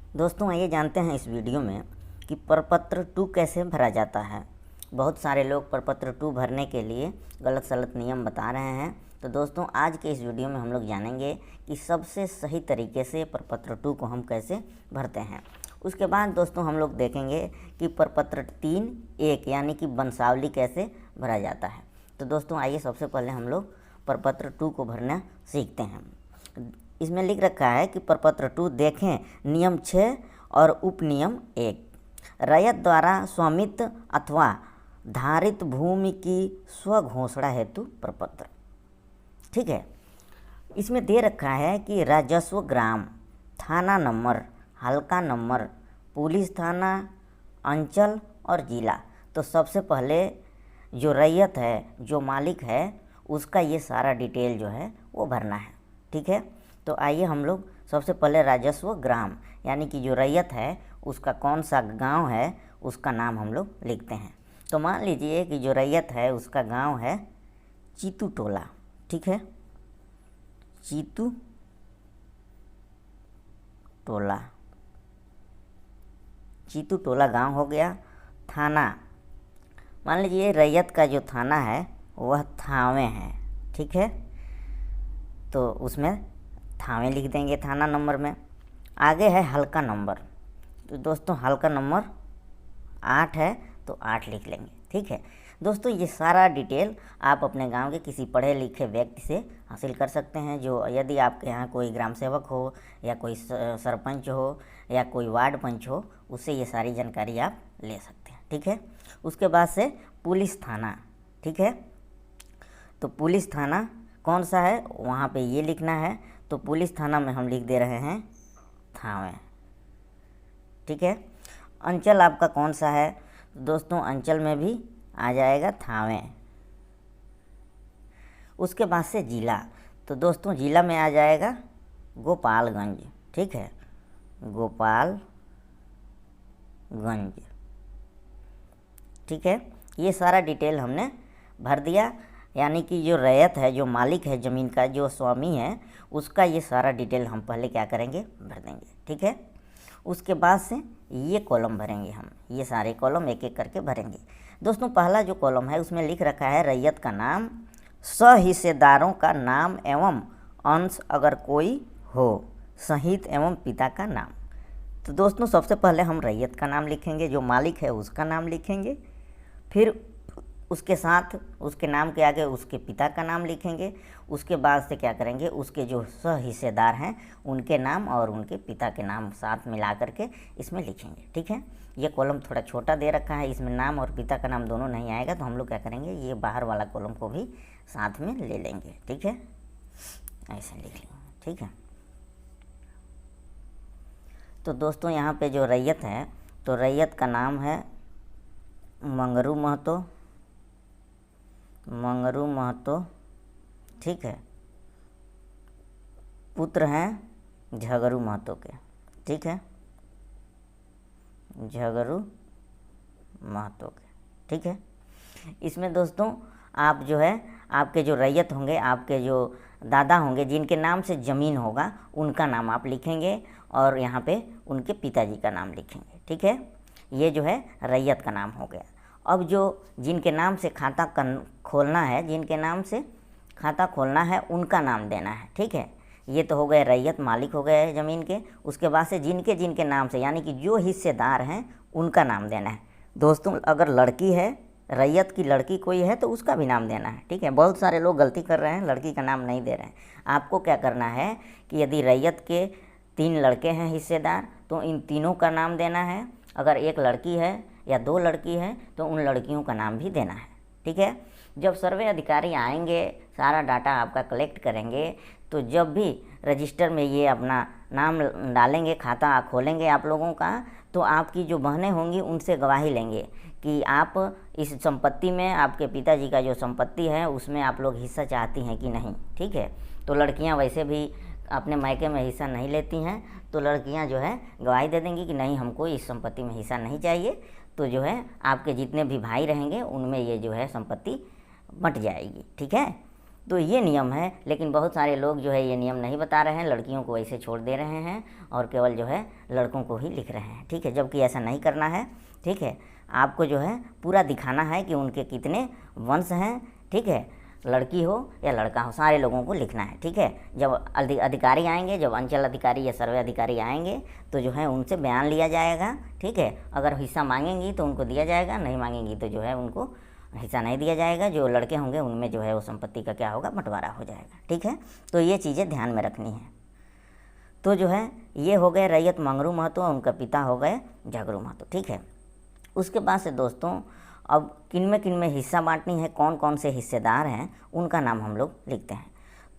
दोस्तों आइए जानते हैं इस वीडियो में कि प्रपत्र 2 कैसे भरा जाता है। बहुत सारे लोग प्रपत्र 2 भरने के लिए गलत सलत नियम बता रहे हैं। तो दोस्तों आज के इस वीडियो में हम लोग जानेंगे कि सबसे सही तरीके से प्रपत्र 2 को हम कैसे भरते हैं। उसके बाद दोस्तों हम लोग देखेंगे कि प्रपत्र 3(1) यानी कि वंशावली कैसे भरा जाता है। तो दोस्तों आइए सबसे पहले हम लोग प्रपत्र 2 को भरना सीखते हैं। इसमें लिख रखा है कि प्रपत्र 2 देखें नियम 6 और उपनियम 1, रैयत द्वारा स्वामित्व अथवा धारित भूमि की स्वघोषणा हेतु प्रपत्र। ठीक है, इसमें दे रखा है कि राजस्व ग्राम, थाना नंबर, हल्का नंबर, पुलिस थाना, अंचल और जिला। तो सबसे पहले जो रैयत है, जो मालिक है, उसका ये सारा डिटेल जो है वो भरना है। ठीक है, तो आइए हम लोग सबसे पहले राजस्व ग्राम यानी कि जो रैयत है उसका कौन सा गांव है उसका नाम हम लोग लिखते हैं। तो मान लीजिए कि जो रैयत है उसका गांव है चीतू टोला। ठीक है, चीतू टोला, चीतू टोला गांव हो गया। थाना, मान लीजिए रैयत का जो थाना है वह थावे है। ठीक है, तो उसमें थावे लिख देंगे थाना नंबर में। आगे है हल्का नंबर, तो दोस्तों हल्का नंबर 8 है तो 8 लिख लेंगे। ठीक है दोस्तों, ये सारा डिटेल आप अपने गांव के किसी पढ़े लिखे व्यक्ति से हासिल कर सकते हैं। जो यदि आपके यहाँ कोई ग्राम सेवक हो या कोई सरपंच हो या कोई वार्ड पंच हो, उससे ये सारी जानकारी आप ले सकते हैं। ठीक है, उसके बाद से पुलिस थाना। ठीक है, तो पुलिस थाना कौन सा है वहाँ पे ये लिखना है। तो पुलिस थाना में हम लिख दे रहे हैं थावे। ठीक है, अंचल आपका कौन सा है दोस्तों, अंचल में भी आ जाएगा थावे। उसके बाद से जिला, तो दोस्तों जिला में आ जाएगा गोपालगंज। ठीक है, गोपालगंज। ठीक है, ये सारा डिटेल हमने भर दिया, यानी कि जो रैयत है, जो मालिक है ज़मीन का, जो स्वामी है, उसका ये सारा डिटेल हम पहले क्या करेंगे, भर देंगे। ठीक है, उसके बाद से ये कॉलम भरेंगे हम, ये सारे कॉलम एक एक करके भरेंगे। दोस्तों पहला जो कॉलम है उसमें लिख रखा है रैयत का नाम, सहिस्सेदारों का नाम एवं अंश अगर कोई हो, सहित एवं पिता का नाम। तो दोस्तों सबसे पहले हम रैयत का नाम लिखेंगे, जो मालिक है उसका नाम लिखेंगे, फिर उसके साथ उसके नाम के आगे उसके पिता का नाम लिखेंगे। उसके बाद से क्या करेंगे, उसके जो सहिस्सेदार हैं उनके नाम और उनके पिता के नाम साथ मिला करके इसमें लिखेंगे। ठीक है, ये कॉलम थोड़ा छोटा दे रखा है, इसमें नाम और पिता का नाम दोनों नहीं आएगा, तो हम लोग क्या करेंगे, ये बाहर वाला कॉलम को भी साथ में ले लेंगे। ठीक है, ऐसे लिख लेंगे। ठीक है, तो दोस्तों यहाँ पे जो रैयत है, तो रैयत का नाम है मंगरू महतो, मंगरू महतो। ठीक है, पुत्र हैं झगरू महतो के। ठीक है, झगरू महतो के। ठीक है, इसमें दोस्तों आप जो है, आपके जो रैयत होंगे, आपके जो दादा होंगे जिनके नाम से ज़मीन होगा, उनका नाम आप लिखेंगे और यहाँ पे उनके पिताजी का नाम लिखेंगे। ठीक है, ये जो है रैयत का नाम हो गया। अब जो जिनके नाम से खाता खोलना है, जिनके नाम से खाता खोलना है उनका नाम देना है। ठीक है, ये तो हो गए रैयत, मालिक हो गए ज़मीन के। उसके बाद से जिनके जिनके नाम से, यानी कि जो हिस्सेदार हैं उनका नाम देना है। दोस्तों अगर लड़की है, रैयत की लड़की कोई है, तो उसका भी नाम देना है। ठीक है, बहुत सारे लोग गलती कर रहे हैं, लड़की का नाम नहीं दे रहे हैं। आपको क्या करना है कि यदि रैयत के 3 लड़के हैं हिस्सेदार, तो इन तीनों का नाम देना है। अगर एक लड़की है या 2 लड़की हैं तो उन लड़कियों का नाम भी देना है। ठीक है, जब सर्वे अधिकारी आएंगे, सारा डाटा आपका कलेक्ट करेंगे, तो जब भी रजिस्टर में ये अपना नाम डालेंगे, खाता खोलेंगे आप लोगों का, तो आपकी जो बहनें होंगी उनसे गवाही लेंगे कि आप इस संपत्ति में, आपके पिताजी का जो संपत्ति है उसमें आप लोग हिस्सा चाहती हैं कि नहीं। ठीक है, तो लड़कियां वैसे भी अपने मायके में हिस्सा नहीं लेती हैं, तो लड़कियां जो है गवाही दे देंगी कि नहीं, हमको इस संपत्ति में हिस्सा नहीं चाहिए। तो जो है आपके जितने भी भाई रहेंगे उनमें ये जो है संपत्ति बंट जाएगी। ठीक है, तो ये नियम है, लेकिन बहुत सारे लोग जो है ये नियम नहीं बता रहे हैं, लड़कियों को ऐसे छोड़ दे रहे हैं और केवल जो है लड़कों को ही लिख रहे हैं, ठीक है, जबकि ऐसा नहीं करना है, ठीक है। आपको जो है पूरा दिखाना है कि उनके कितने वंश हैं, ठीक है, लड़की हो या लड़का हो, सारे लोगों को लिखना है, ठीक है। जब अधिकारी आएंगे, जब अंचल अधिकारी या सर्वे अधिकारी आएंगे तो जो है उनसे बयान लिया जाएगा, ठीक है। अगर हिस्सा मांगेंगी तो उनको दिया जाएगा, नहीं मांगेंगी तो जो है उनको हिस्सा नहीं दिया जाएगा। जो लड़के होंगे उनमें जो है वो संपत्ति का क्या होगा, बंटवारा हो जाएगा, ठीक है। तो ये चीज़ें ध्यान में रखनी है। तो जो है ये हो गए रैयत मंगरू महतो, उनका पिता हो गए झगरू महतो, ठीक है। उसके बाद से दोस्तों अब किन में हिस्सा बांटनी है, कौन कौन से हिस्सेदार हैं उनका नाम हम लोग लिखते हैं।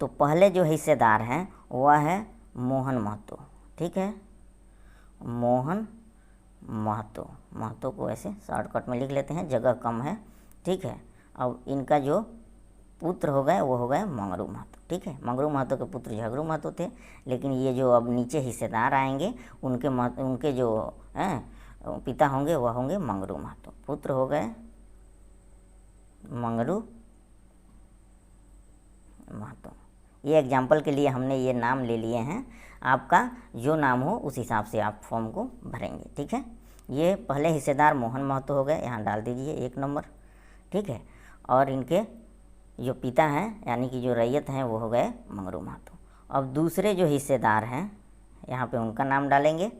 तो पहले जो हिस्सेदार हैं वह है मोहन महतो, ठीक है, मोहन महतो। महतो को ऐसे शॉर्टकट में लिख लेते हैं, जगह कम है, ठीक है। अब इनका जो पुत्र हो गए वो हो गए मंगरू महतो, ठीक है। मंगरू महतो के पुत्र झगरू महतो थे, लेकिन ये जो अब नीचे हिस्सेदार आएंगे उनके जो पिता होंगे वह होंगे मंगरू महतो। पुत्र हो गए मंगरू महतो। ये एग्जाम्पल के लिए हमने ये नाम ले लिए हैं, आपका जो नाम हो उस हिसाब से आप फॉर्म को भरेंगे, ठीक है। ये पहले हिस्सेदार मोहन महतो हो गए, यहाँ डाल दीजिए 1 नंबर, ठीक है। और इनके जो पिता हैं यानी कि जो रैयत हैं वो हो गए मंगरू महतो। अब दूसरे जो हिस्सेदार हैं यहाँ पे उनका नाम डालेंगे,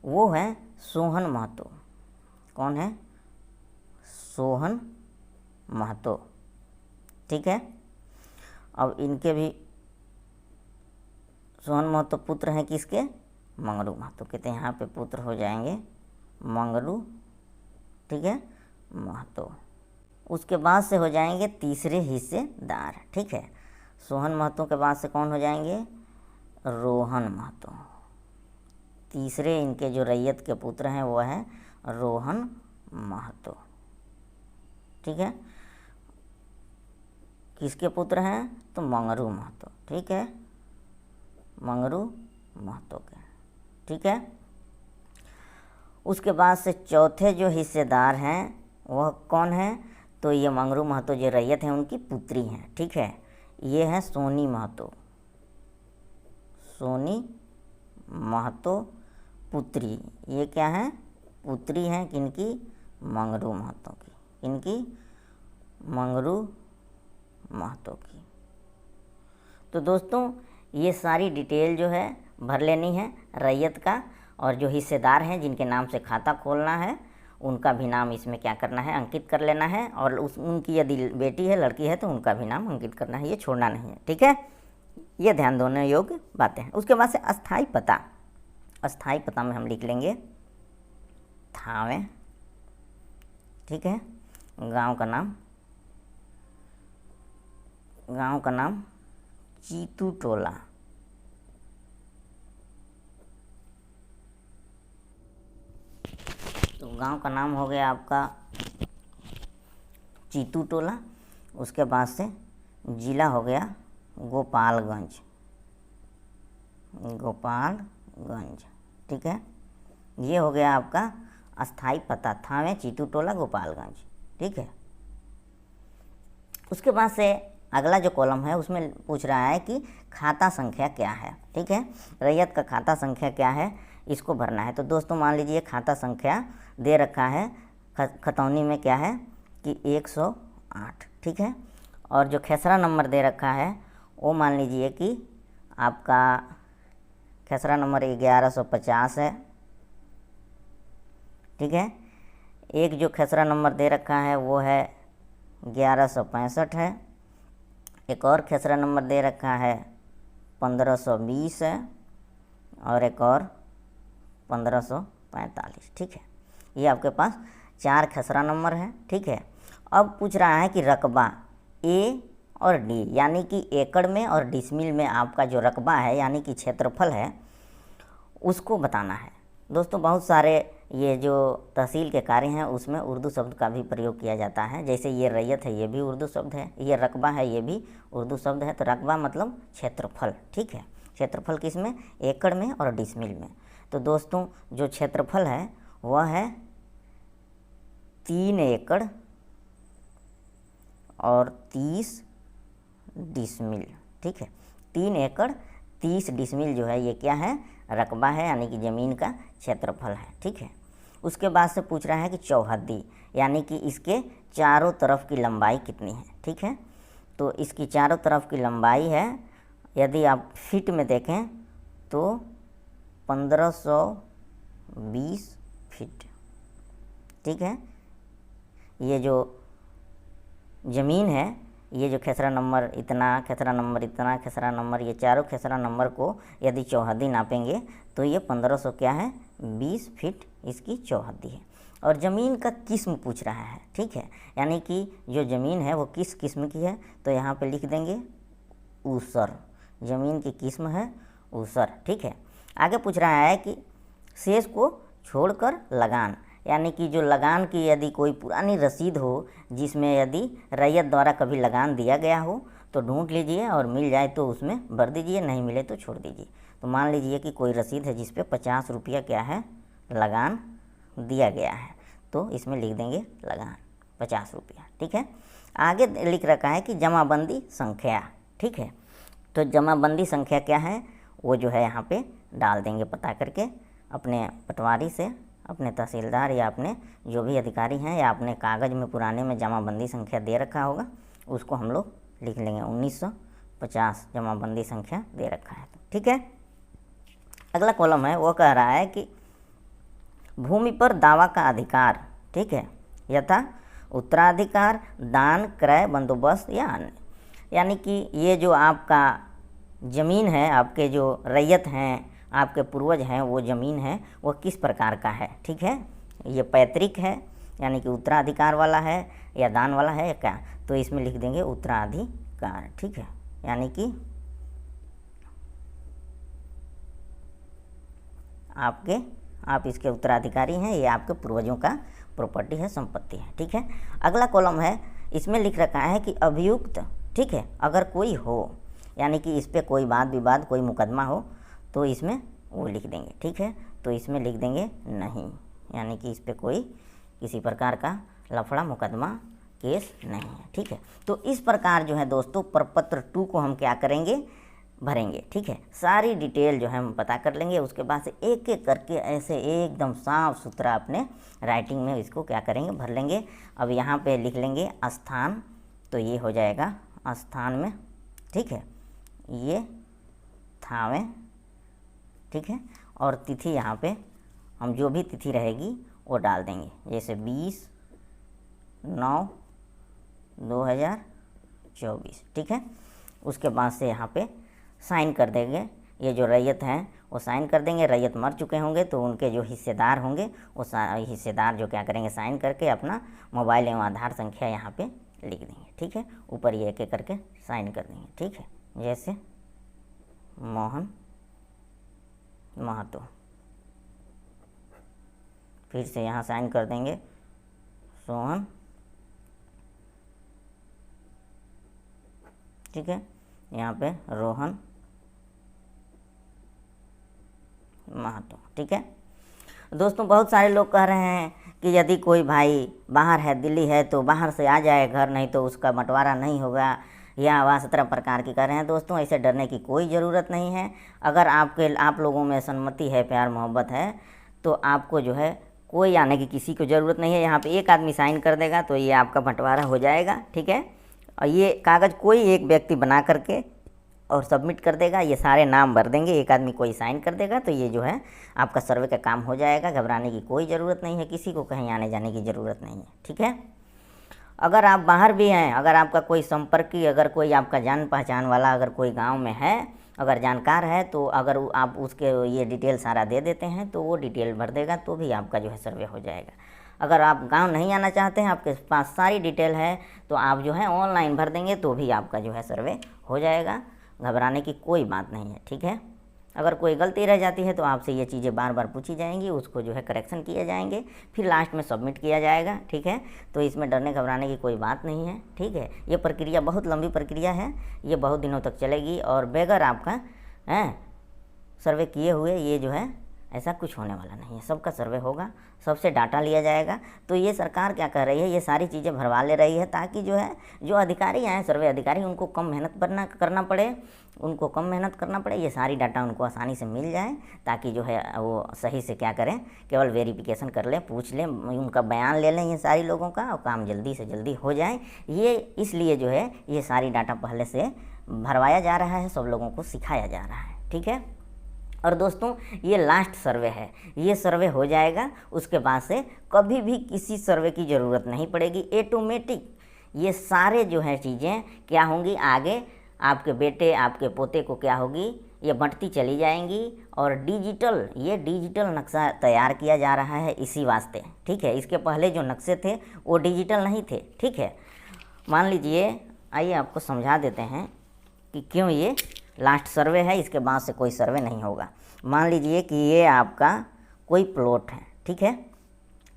वो है सोहन महतो। कौन है? सोहन महतो, ठीक है। अब इनके भी सोहन महतो पुत्र हैं किसके? मंगरू महतो के। तो यहाँ पे पुत्र हो जाएंगे मंगरू, ठीक है, महतो। उसके बाद से हो जाएंगे तीसरे हिस्सेदार, ठीक है। सोहन महतो के बाद से कौन हो जाएंगे? रोहन महतो। तीसरे इनके जो रैयत के पुत्र हैं वो है रोहन महतो, ठीक है। किसके पुत्र हैं? तो मंगरू महतो, ठीक है, मंगरू महतो के, ठीक है। उसके बाद से चौथे जो हिस्सेदार हैं वह कौन है? तो ये मंगरू महतो जो रैयत हैं उनकी पुत्री हैं, ठीक है। ये है सोनी महतो, सोनी महतो पुत्री। ये क्या है? पुत्री हैं किनकी? मंगरू महतो की। किनकी? मंगरू महतो की। तो दोस्तों ये सारी डिटेल जो है भर लेनी है रैयत का, और जो हिस्सेदार हैं जिनके नाम से खाता खोलना है उनका भी नाम इसमें क्या करना है? अंकित कर लेना है। और उनकी यदि बेटी है, लड़की है, तो उनका भी नाम अंकित करना है, ये छोड़ना नहीं है, ठीक है। ये ध्यान देने योग्य बातें हैं। उसके बाद से अस्थाई पता। अस्थाई पता में हम लिख लेंगे थावे, ठीक है। गांव का नाम चीतू टोला, तो गांव का नाम हो गया आपका चीतू टोला। उसके बाद से जिला हो गया गोपालगंज, गोपालगंज, ठीक है। ये हो गया आपका अस्थाई पता, थावे चीतू टोला गोपालगंज, ठीक है। उसके बाद से अगला जो कॉलम है उसमें पूछ रहा है कि खाता संख्या क्या है, ठीक है। रैयत का खाता संख्या क्या है, इसको भरना है। तो दोस्तों मान लीजिए खाता संख्या दे रखा है खतौनी में क्या है कि 108, ठीक है। और जो खेसरा नंबर दे रखा है वो मान लीजिए कि आपका खेसरा नंबर 1150 है, ठीक है। एक जो खेसरा नंबर दे रखा है वो है 1165 है। एक और खेसरा नंबर दे रखा है 1520 है, और एक और 1545, ठीक है। ये आपके पास 4 खेसरा नंबर है, ठीक है। अब पूछ रहा है कि रकबा ए और डी, यानी कि एकड़ में और डिसमिल में आपका जो रकबा है यानी कि क्षेत्रफल है उसको बताना है। दोस्तों बहुत सारे ये जो तहसील के कार्य हैं उसमें उर्दू शब्द का भी प्रयोग किया जाता है। जैसे ये रैयत है, ये भी उर्दू शब्द है, ये रकबा है, ये भी उर्दू शब्द है। तो रकबा मतलब क्षेत्रफल, ठीक है। क्षेत्रफल किस में? एकड़ में और डिसमिल में। तो दोस्तों जो क्षेत्रफल है वह है 3 एकड़ और 30 डिसमिल, ठीक है। 3 एकड़ 30 डिसमिल जो है ये क्या है, रकबा है, यानी कि ज़मीन का क्षेत्रफल है, ठीक है। उसके बाद से पूछ रहा है कि चौहद्दी, यानी कि इसके चारों तरफ की लंबाई कितनी है, ठीक है। तो इसकी चारों तरफ की लंबाई है, यदि आप फीट में देखें तो 1520 फीट, ठीक है। ये जो ज़मीन है, ये जो खेसरा नंबर इतना, खेसरा नंबर इतना, खेसरा नंबर, ये चारों खेसरा नंबर को यदि चौहद्दी नापेंगे तो ये 1500 क्या है, 20 फीट इसकी चौहद्दी है। और ज़मीन का किस्म पूछ रहा है, ठीक है, यानी कि जो ज़मीन है वो किस किस्म की है, तो यहाँ पे लिख देंगे ऊसर, ज़मीन की किस्म है ऊसर, ठीक है। आगे पूछ रहा है कि शेष को छोड़कर लगान, यानी कि जो लगान की यदि कोई पुरानी रसीद हो जिसमें यदि रैयत द्वारा कभी लगान दिया गया हो तो ढूंढ लीजिए और मिल जाए तो उसमें भर दीजिए, नहीं मिले तो छोड़ दीजिए। तो मान लीजिए कि कोई रसीद है जिस पे 50 रुपया क्या है, लगान दिया गया है, तो इसमें लिख देंगे लगान 50 रुपया, ठीक है। आगे लिख रखा है कि जमाबंदी संख्या, ठीक है। तो जमाबंदी संख्या क्या है, वो जो है यहाँ पे डाल देंगे पता करके अपने पटवारी से, अपने तहसीलदार या अपने जो भी अधिकारी हैं, या अपने कागज़ में पुराने में जमाबंदी संख्या दे रखा होगा उसको हम लोग लिख लेंगे 1950 जमाबंदी संख्या दे रखा है, ठीक है। अगला कॉलम है वो कह रहा है कि भूमि पर दावा का अधिकार, ठीक है, यथा उत्तराधिकार, दान, क्रय, बंदोबस्त या अन्य, यानी कि ये जो आपका ज़मीन है, आपके जो रैयत हैं, आपके पूर्वज हैं, वो ज़मीन है वो किस प्रकार का है, ठीक है। ये पैतृक है यानी कि उत्तराधिकार वाला है या दान वाला है या क्या, तो इसमें लिख देंगे उत्तराधिकार, ठीक है। यानी कि आप इसके उत्तराधिकारी हैं, ये आपके पूर्वजों का प्रॉपर्टी है, संपत्ति है, ठीक है। अगला कॉलम है, इसमें लिख रखा है कि अभियुक्त, ठीक है, अगर कोई हो, यानी कि इस पर कोई वाद विवाद, कोई मुकदमा हो तो इसमें वो लिख देंगे, ठीक है। तो इसमें लिख देंगे नहीं, यानी कि इस पर कोई किसी प्रकार का लफड़ा मुकदमा केस नहीं है, ठीक है। तो इस प्रकार जो है दोस्तों प्रपत्र 2 को हम क्या करेंगे, भरेंगे, ठीक है। सारी डिटेल जो है हम पता कर लेंगे, उसके बाद से एक एक करके ऐसे एकदम साफ सुथरा अपने राइटिंग में इसको क्या करेंगे, भर लेंगे। अब यहाँ पे लिख लेंगे स्थान, तो ये हो जाएगा स्थान में, ठीक है, ये थावे, ठीक है। और तिथि यहाँ पे हम जो भी तिथि रहेगी वो डाल देंगे, जैसे 20/9/2024, ठीक है। उसके बाद से यहाँ पे साइन कर देंगे, ये जो रैयत हैं वो साइन कर देंगे। रैयत मर चुके होंगे तो उनके जो हिस्सेदार होंगे वो हिस्सेदार जो क्या करेंगे, साइन करके अपना मोबाइल एवं आधार संख्या यहाँ पे लिख देंगे, ठीक है। ऊपर ये एक एक करके साइन कर देंगे, ठीक है। जैसे मोहन महतो, फिर से यहाँ साइन कर देंगे सोहन, ठीक है। यहाँ पे रोहन महतो, ठीक है। दोस्तों बहुत सारे लोग कह रहे हैं कि यदि कोई भाई बाहर है, दिल्ली है, तो बाहर से आ जाए घर, नहीं तो उसका बंटवारा नहीं होगा, या आवास 17 प्रकार की कर रहे हैं। दोस्तों ऐसे डरने की कोई ज़रूरत नहीं है। अगर आप लोगों में सहमति है, प्यार मोहब्बत है, तो आपको जो है कोई आने की किसी को ज़रूरत नहीं है। यहाँ पे एक आदमी साइन कर देगा तो ये आपका बंटवारा हो जाएगा, ठीक है। और ये कागज़ कोई एक व्यक्ति बना करके और सबमिट कर देगा, ये सारे नाम भर देंगे, एक आदमी कोई साइन कर देगा, तो ये जो है आपका सर्वे का काम हो जाएगा। घबराने की कोई ज़रूरत नहीं है, किसी को कहीं आने जाने की ज़रूरत नहीं है, ठीक है। अगर आप बाहर भी हैं, अगर आपका कोई संपर्की, अगर कोई आपका जान पहचान वाला अगर कोई गांव में है, अगर जानकार है, तो अगर आप उसके ये डिटेल सारा दे देते हैं तो वो डिटेल भर देगा, तो भी आपका जो है सर्वे हो जाएगा। अगर आप गांव नहीं आना चाहते हैं, आपके पास सारी डिटेल है, तो आप जो है ऑनलाइन भर देंगे तो भी आपका जो है सर्वे हो जाएगा। घबराने की कोई बात नहीं है, ठीक है। अगर कोई गलती रह जाती है तो आपसे ये चीज़ें बार बार पूछी जाएंगी, उसको जो है करेक्शन किए जाएंगे, फिर लास्ट में सबमिट किया जाएगा, ठीक है। तो इसमें डरने घबराने की कोई बात नहीं है, ठीक है। ये प्रक्रिया बहुत लंबी प्रक्रिया है, ये बहुत दिनों तक चलेगी, और बगैर आपका सर्वे किए हुए ये जो है ऐसा कुछ होने वाला नहीं है। सबका सर्वे होगा, सबसे डाटा लिया जाएगा। तो ये सरकार क्या कर रही है, ये सारी चीज़ें भरवा ले रही है ताकि जो है जो अधिकारी आए सर्वे अधिकारी उनको कम मेहनत करना पड़े, ये सारी डाटा उनको आसानी से मिल जाए, ताकि जो है वो सही से क्या करें, केवल वेरिफिकेशन कर लें, पूछ लें, उनका बयान ले लें ये सारी लोगों का, और काम जल्दी से जल्दी हो जाए। ये इसलिए जो है ये सारी डाटा पहले से भरवाया जा रहा है, सब लोगों को सिखाया जा रहा है, ठीक है। और दोस्तों ये लास्ट सर्वे है, ये सर्वे हो जाएगा, उसके बाद से कभी भी किसी सर्वे की ज़रूरत नहीं पड़ेगी। ऑटोमेटिक ये सारे जो है चीज़ें क्या होंगी, आगे आपके बेटे आपके पोते को क्या होगी, ये बंटती चली जाएंगी। और डिजिटल नक्शा तैयार किया जा रहा है इसी वास्ते, ठीक है। इसके पहले जो नक्शे थे वो डिजिटल नहीं थे, ठीक है। मान लीजिए, आइए आपको समझा देते हैं कि क्यों ये लास्ट सर्वे है, इसके बाद से कोई सर्वे नहीं होगा। मान लीजिए कि ये आपका कोई प्लॉट है, ठीक है।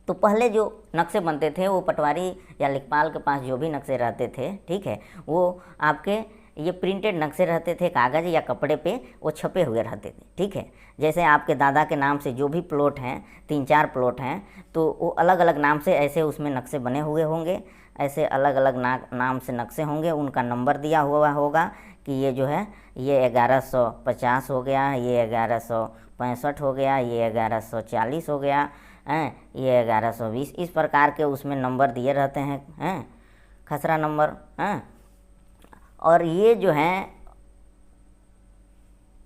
तो पहले जो नक्शे बनते थे वो पटवारी या लेखपाल के पास जो भी नक्शे रहते थे, ठीक है, वो आपके ये प्रिंटेड नक्शे रहते थे, कागज़ या कपड़े पे वो छपे हुए रहते थे, ठीक है। जैसे आपके दादा के नाम से जो भी प्लॉट हैं, 3-4 प्लॉट हैं, तो वो अलग अलग नाम से ऐसे उसमें नक्शे बने हुए होंगे, ऐसे अलग अलग नाम से नक्शे होंगे, उनका नंबर दिया हुआ होगा कि ये जो है ये 1150 हो गया, ये 1165 हो गया, ये 1140 हो गया, ये 1120, इस प्रकार के उसमें नंबर दिए रहते हैं, खसरा नंबर, और ये जो है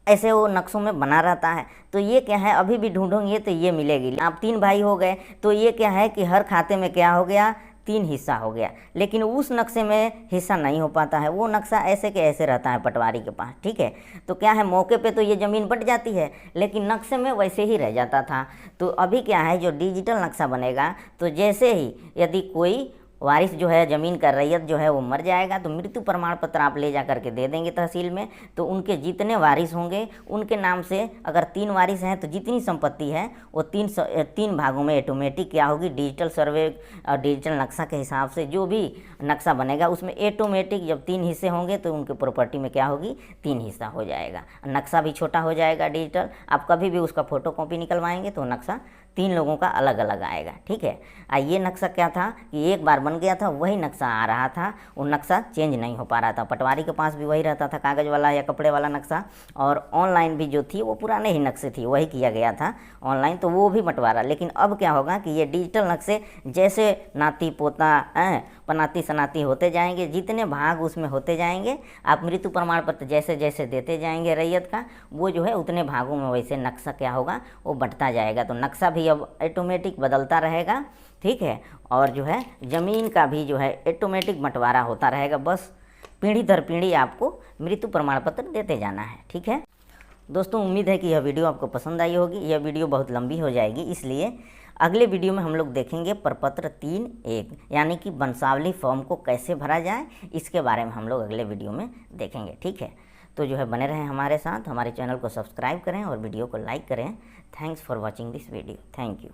ऐसे वो नक्शों में बना रहता है। तो ये क्या है, अभी भी ढूंढोगे तो ये मिलेगी। आप 3 भाई हो गए तो ये क्या है कि हर खाते में क्या हो गया, 3 हिस्सा हो गया, लेकिन उस नक्शे में हिस्सा नहीं हो पाता है, वो नक्शा ऐसे के ऐसे रहता है पटवारी के पास, ठीक है। तो क्या है, मौके पे तो ये ज़मीन बट जाती है, लेकिन नक्शे में वैसे ही रह जाता था। तो अभी क्या है, जो डिजिटल नक्शा बनेगा, तो जैसे ही यदि कोई वारिस जो है ज़मीन का रैयत जो है वो मर जाएगा, तो मृत्यु प्रमाण पत्र आप ले जा करके दे देंगे तहसील में, तो उनके जितने वारिस होंगे उनके नाम से, अगर 3 वारिस हैं तो जितनी संपत्ति है वो 3 भागों में ऑटोमेटिक क्या होगी, डिजिटल सर्वे और डिजिटल नक्शा के हिसाब से जो भी नक्शा बनेगा उसमें ऑटोमेटिक जब 3 हिस्से होंगे तो उनके प्रॉपर्टी में क्या होगी, 3 हिस्सा हो जाएगा। नक्शा भी छोटा हो जाएगा डिजिटल, आप कभी भी उसका फ़ोटोकॉपी निकलवाएंगे तो नक्शा 3 लोगों का अलग अलग आएगा, ठीक है। ये नक्शा क्या था कि एक बार बन गया था, वही नक्शा आ रहा था, वो नक्शा चेंज नहीं हो पा रहा था। पटवारी के पास भी वही रहता था, कागज़ वाला या कपड़े वाला नक्शा, और ऑनलाइन भी जो थी वो पुराने ही नक्शे थी, वही किया गया था ऑनलाइन, तो वो भी बंटवारा। लेकिन अब क्या होगा कि ये डिजिटल नक्शे जैसे नाती पोता पनाती सनाती होते जाएंगे, जितने भाग उसमें होते जाएंगे, आप मृत्यु प्रमाण पत्र जैसे जैसे देते जाएंगे रैयत का, वो जो है उतने भागों में वैसे नक्शा क्या होगा, वो बढ़ता जाएगा। तो नक्शा भी अब ऑटोमेटिक बदलता रहेगा, ठीक है। और जो है ज़मीन का भी जो है ऑटोमेटिक बंटवारा होता रहेगा, बस पीढ़ी दर पीढ़ी आपको मृत्यु प्रमाण पत्र देते जाना है, ठीक है। दोस्तों उम्मीद है कि यह वीडियो आपको पसंद आई होगी। यह वीडियो बहुत लंबी हो जाएगी, इसलिए अगले वीडियो में हम लोग देखेंगे प्रपत्र 3.1 यानी कि वंशावली फॉर्म को कैसे भरा जाए, इसके बारे में हम लोग अगले वीडियो में देखेंगे, ठीक है। तो जो है बने रहें हमारे साथ, हमारे चैनल को सब्सक्राइब करें और वीडियो को लाइक करें। Thanks for watching this video, thank you.